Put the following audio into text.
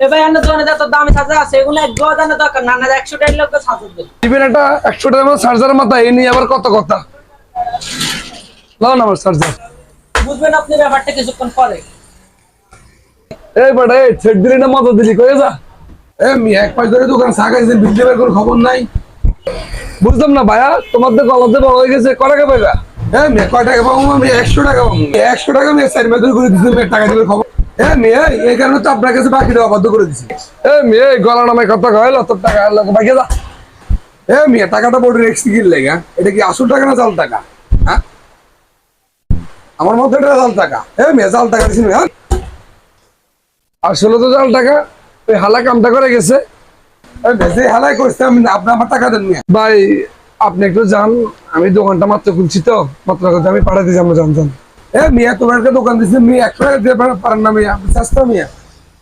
এ ভাই এনে দোকানে যত দামি চার্জার আছে এগুলো এক জানা দরকার না না 100 টাকার লোক চার্জার দেবে। দিবেন একটা 100 টাকার চার্জারের মাথা এই নিয়ে আবার কত কথা। লাও না আমার চার্জার। বুঝবেন আপনি ব্যাপারটা কিছুক্ষণ পরে। এই বেটা এই ছেড় দিলি না মত দিলি কয়ে যা। আমি এক পাঁচ ধরে দোকান সাগাইছেন বিল দেবার কোনো খবর নাই। বুঝলাম না ভাইয়া তোমার তো গলাতে বড় হয়ে গেছে কয় টাকা পাইবা? হ্যাঁ মেয়ে কয় টাকা পাবো? আমি 100 টাকা পাবো। 100 টাকা মেয়ে 4 মাস ধরে করে দিচ্ছি টাকা দিবে খবর। হ্যাঁ মেয়ে এই কারণে তো আপনার কাছে বাকি দেওয়া বাধ্য করে দিচ্ছি। মেয়ে গলা নামে কত কয়লো তোর টাকা লোক বাকি যা। মেয়ে টাকাটা বড় রেক্সি কিল লেগা এটা কি আসল টাকা না জাল টাকা? হ্যাঁ আমার মধ্যে এটা জাল টাকা। মেয়ে জাল টাকা দিচ্ছি হ্যাঁ আসলে তো জাল টাকা ওই হালা কামটা করে গেছে। হালাই করছে আমি আপনি আমার টাকা দেন ভাই। আপনি একটু যান আমি দোকানটা মাত্র খুলছি তো মাত্র আমি পাঠাতে যাবো জান যান। মিয়া তোমার দোকান দিচ্ছি মিয়া 100 টাকা দিয়ে পারেন না মিয়া? আপনি সস্তা মিয়া।